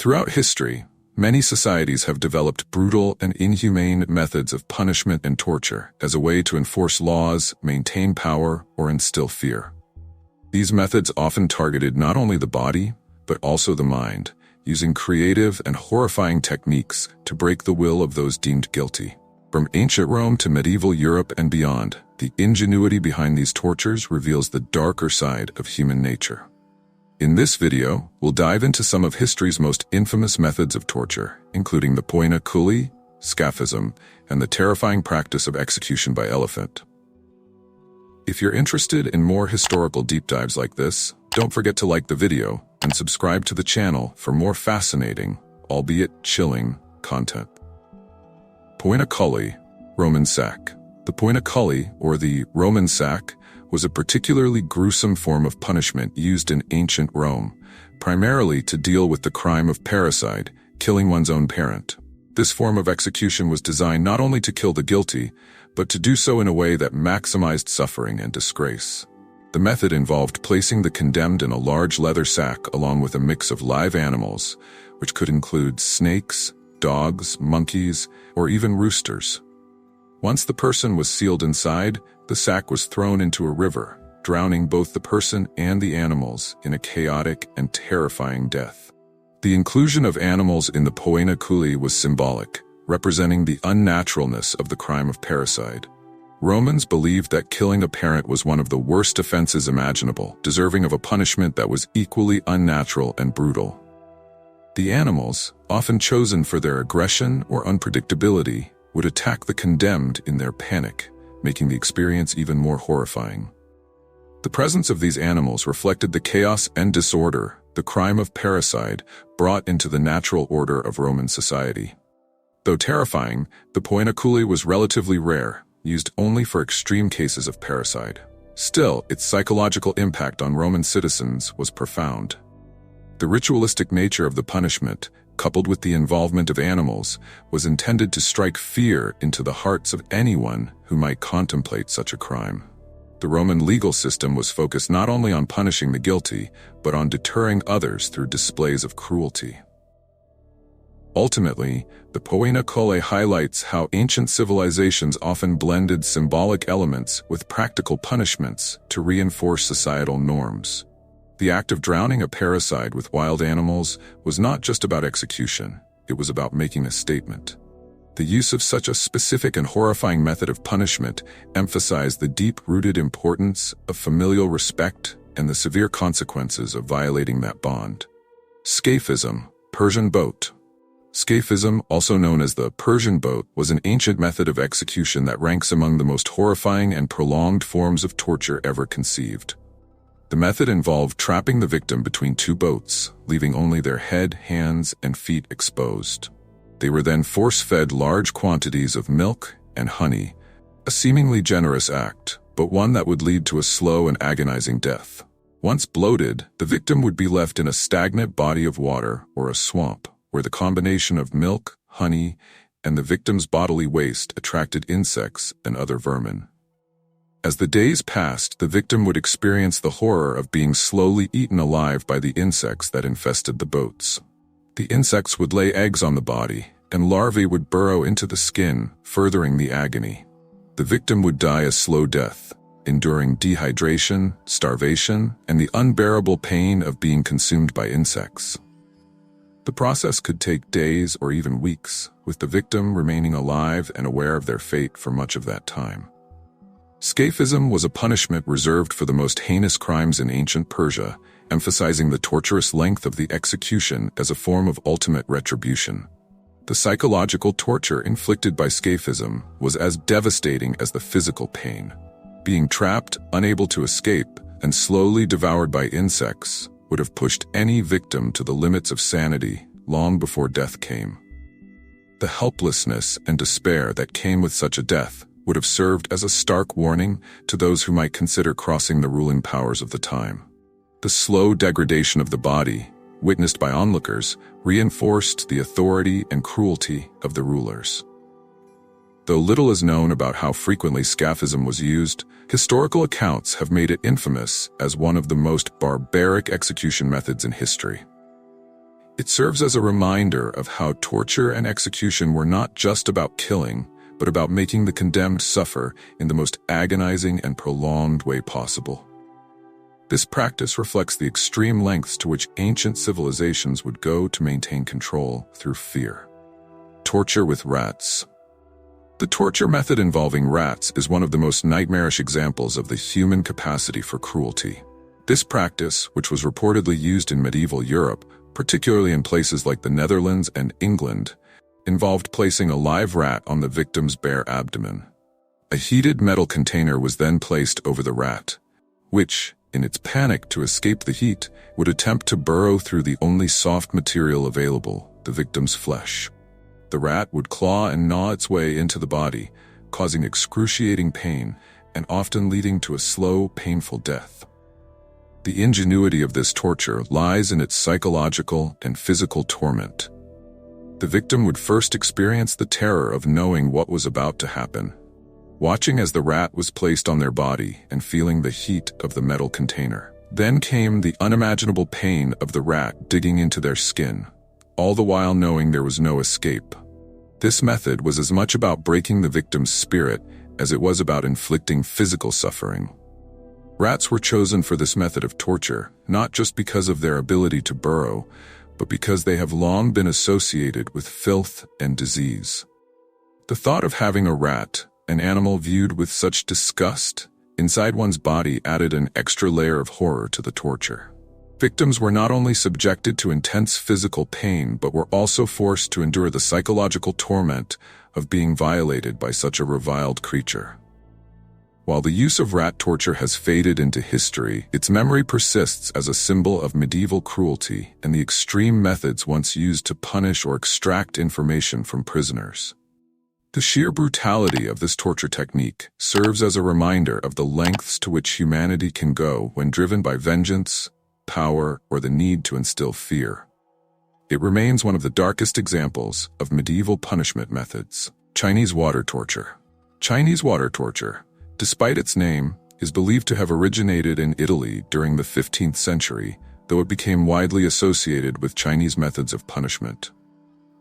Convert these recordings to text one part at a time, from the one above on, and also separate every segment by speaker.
Speaker 1: Throughout history, many societies have developed brutal and inhumane methods of punishment and torture as a way to enforce laws, maintain power, or instill fear. These methods often targeted not only the body, but also the mind, using creative and horrifying techniques to break the will of those deemed guilty. From ancient Rome to medieval Europe and beyond, the ingenuity behind these tortures reveals the darker side of human nature. In this video, we'll dive into some of history's most infamous methods of torture, including the Poena cullei, Scaphism, and the terrifying practice of execution by elephant. If you're interested in more historical deep dives like this, don't forget to like the video and subscribe to the channel for more fascinating, albeit chilling, content. Poena cullei, Roman sack. The Poena cullei, or the Roman sack, was a particularly gruesome form of punishment used in ancient Rome, primarily to deal with the crime of parricide, killing one's own parent. This form of execution was designed not only to kill the guilty, but to do so in a way that maximized suffering and disgrace. The method involved placing the condemned in a large leather sack along with a mix of live animals, which could include snakes, dogs, monkeys, or even roosters. Once the person was sealed inside, the sack was thrown into a river, drowning both the person and the animals in a chaotic and terrifying death. The inclusion of animals in the Poena cullei was symbolic, representing the unnaturalness of the crime of parricide. Romans believed that killing a parent was one of the worst offenses imaginable, deserving of a punishment that was equally unnatural and brutal. The animals, often chosen for their aggression or unpredictability, would attack the condemned in their panic, making the experience even more horrifying. The presence of these animals reflected the chaos and disorder the crime of parricide brought into the natural order of Roman society. Though terrifying, the Poena cullei was relatively rare, used only for extreme cases of parricide. Still, its psychological impact on Roman citizens was profound. The ritualistic nature of the punishment, coupled with the involvement of animals, was intended to strike fear into the hearts of anyone who might contemplate such a crime. The Roman legal system was focused not only on punishing the guilty, but on deterring others through displays of cruelty. Ultimately, the Poena cullei highlights how ancient civilizations often blended symbolic elements with practical punishments to reinforce societal norms. The act of drowning a parricide with wild animals was not just about execution, it was about making a statement. The use of such a specific and horrifying method of punishment emphasized the deep-rooted importance of familial respect and the severe consequences of violating that bond. Scaphism, Persian boat. Scaphism, also known as the Persian boat, was an ancient method of execution that ranks among the most horrifying and prolonged forms of torture ever conceived. The method involved trapping the victim between two boats, leaving only their head, hands, and feet exposed. They were then force-fed large quantities of milk and honey, a seemingly generous act, but one that would lead to a slow and agonizing death. Once bloated, the victim would be left in a stagnant body of water or a swamp, where the combination of milk, honey, and the victim's bodily waste attracted insects and other vermin. As the days passed, the victim would experience the horror of being slowly eaten alive by the insects that infested the boats. The insects would lay eggs on the body, and larvae would burrow into the skin, furthering the agony. The victim would die a slow death, enduring dehydration, starvation, and the unbearable pain of being consumed by insects. The process could take days or even weeks, with the victim remaining alive and aware of their fate for much of that time. Scaphism was a punishment reserved for the most heinous crimes in ancient Persia, emphasizing the torturous length of the execution as a form of ultimate retribution. The psychological torture inflicted by Scaphism was as devastating as the physical pain. Being trapped, unable to escape, and slowly devoured by insects would have pushed any victim to the limits of sanity long before death came. The helplessness and despair that came with such a death would have served as a stark warning to those who might consider crossing the ruling powers of the time. The slow degradation of the body, witnessed by onlookers, reinforced the authority and cruelty of the rulers. Though little is known about how frequently Scaphism was used, historical accounts have made it infamous as one of the most barbaric execution methods in history. It serves as a reminder of how torture and execution were not just about killing, but about making the condemned suffer in the most agonizing and prolonged way possible. This practice reflects the extreme lengths to which ancient civilizations would go to maintain control through fear. Torture with rats. The torture method involving rats is one of the most nightmarish examples of the human capacity for cruelty. This practice, which was reportedly used in medieval Europe, particularly in places like the Netherlands and England, involved placing a live rat on the victim's bare abdomen. A heated metal container was then placed over the rat, which, in its panic to escape the heat, would attempt to burrow through the only soft material available, the victim's flesh. The rat would claw and gnaw its way into the body, causing excruciating pain and often leading to a slow, painful death. The ingenuity of this torture lies in its psychological and physical torment. The victim would first experience the terror of knowing what was about to happen, watching as the rat was placed on their body and feeling the heat of the metal container. Then came the unimaginable pain of the rat digging into their skin, all the while knowing there was no escape. This method was as much about breaking the victim's spirit as it was about inflicting physical suffering. Rats were chosen for this method of torture, not just because of their ability to burrow, but because they have long been associated with filth and disease. The thought of having a rat, an animal viewed with such disgust, inside one's body added an extra layer of horror to the torture. Victims were not only subjected to intense physical pain, but were also forced to endure the psychological torment of being violated by such a reviled creature. While the use of rat torture has faded into history, its memory persists as a symbol of medieval cruelty and the extreme methods once used to punish or extract information from prisoners. The sheer brutality of this torture technique serves as a reminder of the lengths to which humanity can go when driven by vengeance, power, or the need to instill fear. It remains one of the darkest examples of medieval punishment methods. Chinese water torture. Chinese water torture, despite its name, is believed to have originated in Italy during the 15th century, though it became widely associated with Chinese methods of punishment.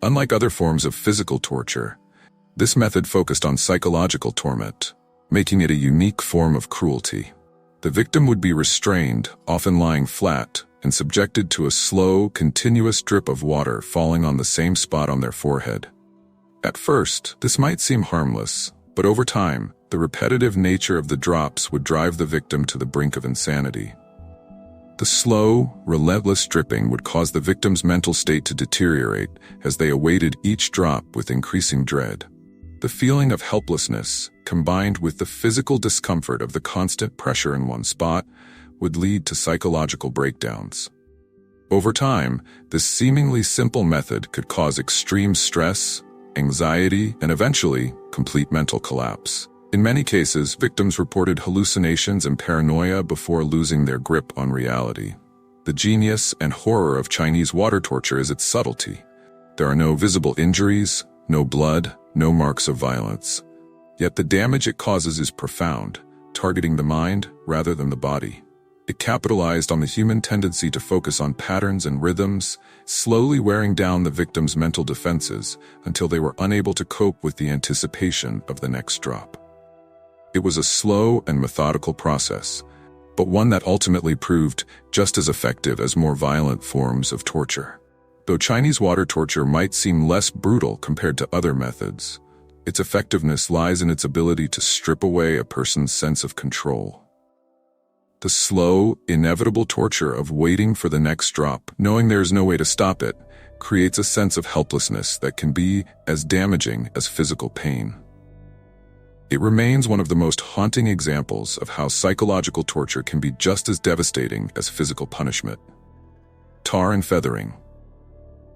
Speaker 1: Unlike other forms of physical torture, this method focused on psychological torment, making it a unique form of cruelty. The victim would be restrained, often lying flat, and subjected to a slow, continuous drip of water falling on the same spot on their forehead. At first, this might seem harmless, but over time, the repetitive nature of the drops would drive the victim to the brink of insanity. The slow, relentless dripping would cause the victim's mental state to deteriorate as they awaited each drop with increasing dread. The feeling of helplessness, combined with the physical discomfort of the constant pressure in one spot, would lead to psychological breakdowns. Over time, this seemingly simple method could cause extreme stress, anxiety, and eventually, complete mental collapse. In many cases, victims reported hallucinations and paranoia before losing their grip on reality. The genius and horror of Chinese water torture is its subtlety. There are no visible injuries, no blood, no marks of violence. Yet the damage it causes is profound, targeting the mind rather than the body. It capitalized on the human tendency to focus on patterns and rhythms, slowly wearing down the victim's mental defenses until they were unable to cope with the anticipation of the next drop. It was a slow and methodical process, but one that ultimately proved just as effective as more violent forms of torture. Though Chinese water torture might seem less brutal compared to other methods, its effectiveness lies in its ability to strip away a person's sense of control. The slow, inevitable torture of waiting for the next drop, knowing there is no way to stop it, creates a sense of helplessness that can be as damaging as physical pain. It remains one of the most haunting examples of how psychological torture can be just as devastating as physical punishment. Tar and feathering.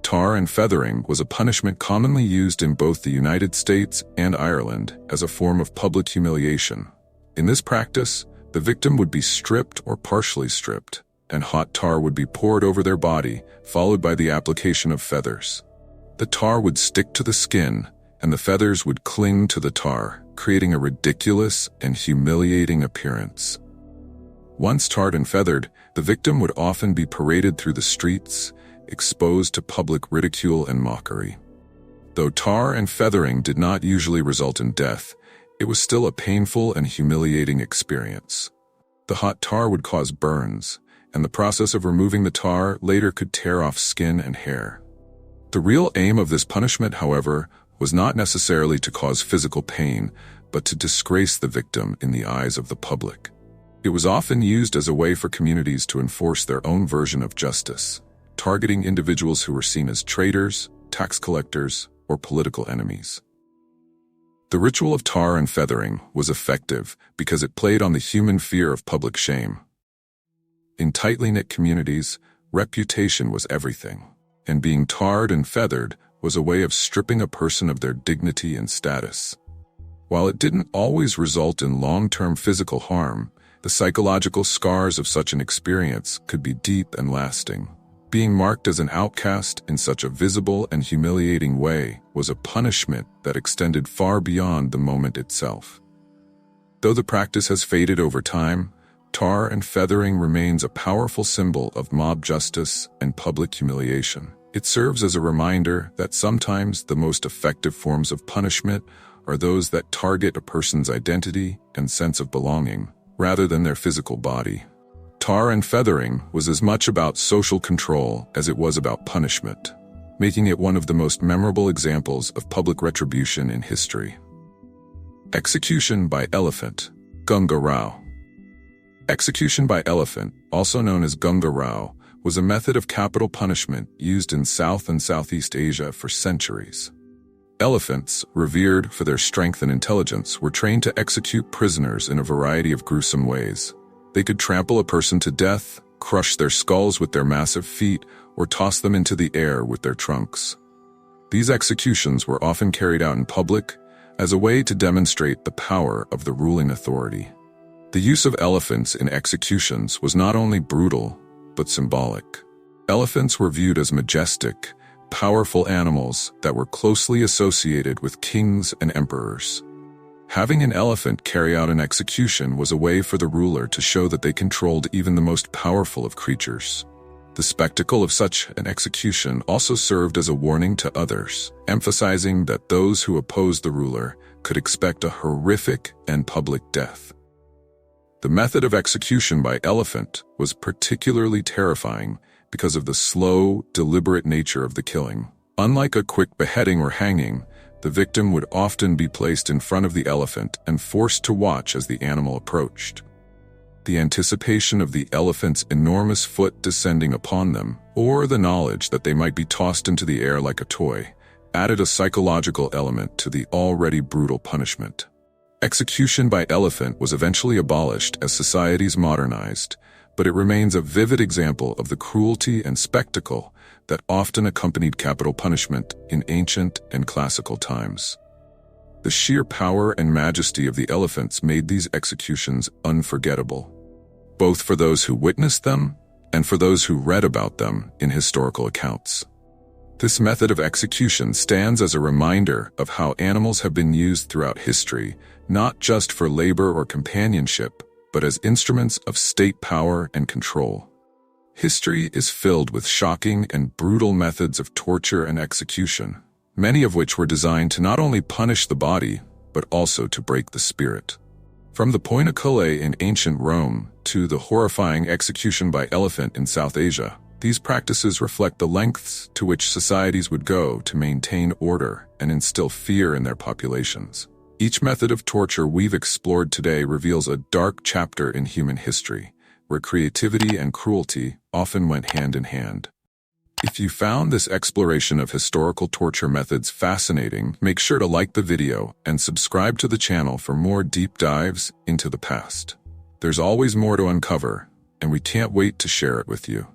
Speaker 1: Tar and feathering was a punishment commonly used in both the United States and Ireland as a form of public humiliation. In this practice, the victim would be stripped or partially stripped, and hot tar would be poured over their body, followed by the application of feathers. The tar would stick to the skin, and the feathers would cling to the tar, creating a ridiculous and humiliating appearance. Once tarred and feathered, the victim would often be paraded through the streets, exposed to public ridicule and mockery. Though tar and feathering did not usually result in death, it was still a painful and humiliating experience. The hot tar would cause burns, and the process of removing the tar later could tear off skin and hair. The real aim of this punishment, however, was not necessarily to cause physical pain, but to disgrace the victim in the eyes of the public. It was often used as a way for communities to enforce their own version of justice, targeting individuals who were seen as traitors, tax collectors, or political enemies. The ritual of tar and feathering was effective because it played on the human fear of public shame. In tightly knit communities, reputation was everything, and being tarred and feathered was a way of stripping a person of their dignity and status. While it didn't always result in long-term physical harm, the psychological scars of such an experience could be deep and lasting. Being marked as an outcast in such a visible and humiliating way was a punishment that extended far beyond the moment itself. Though the practice has faded over time, tar and feathering remains a powerful symbol of mob justice and public humiliation. It serves as a reminder that sometimes the most effective forms of punishment are those that target a person's identity and sense of belonging, rather than their physical body. Tar and feathering was as much about social control as it was about punishment, making it one of the most memorable examples of public retribution in history. Execution by elephant, Gunga Rao. Execution by elephant, also known as Gunga Rao, was a method of capital punishment used in South and Southeast Asia for centuries. Elephants, revered for their strength and intelligence, were trained to execute prisoners in a variety of gruesome ways. They could trample a person to death, crush their skulls with their massive feet, or toss them into the air with their trunks. These executions were often carried out in public as a way to demonstrate the power of the ruling authority. The use of elephants in executions was not only brutal, but symbolic. Elephants were viewed as majestic, powerful animals that were closely associated with kings and emperors. Having an elephant carry out an execution was a way for the ruler to show that they controlled even the most powerful of creatures. The spectacle of such an execution also served as a warning to others, emphasizing that those who opposed the ruler could expect a horrific and public death. The method of execution by elephant was particularly terrifying because of the slow, deliberate nature of the killing. Unlike a quick beheading or hanging, the victim would often be placed in front of the elephant and forced to watch as the animal approached. The anticipation of the elephant's enormous foot descending upon them, or the knowledge that they might be tossed into the air like a toy, added a psychological element to the already brutal punishment. Execution by elephant was eventually abolished as societies modernized, but it remains a vivid example of the cruelty and spectacle that often accompanied capital punishment in ancient and classical times. The sheer power and majesty of the elephants made these executions unforgettable, both for those who witnessed them and for those who read about them in historical accounts. This method of execution stands as a reminder of how animals have been used throughout history, not just for labor or companionship, but as instruments of state power and control. History is filled with shocking and brutal methods of torture and execution, many of which were designed to not only punish the body, but also to break the spirit. From the Poena cullei in ancient Rome to the horrifying execution by elephant in South Asia, these practices reflect the lengths to which societies would go to maintain order and instill fear in their populations. Each method of torture we've explored today reveals a dark chapter in human history, where creativity and cruelty often went hand in hand. If you found this exploration of historical torture methods fascinating, make sure to like the video and subscribe to the channel for more deep dives into the past. There's always more to uncover, and we can't wait to share it with you.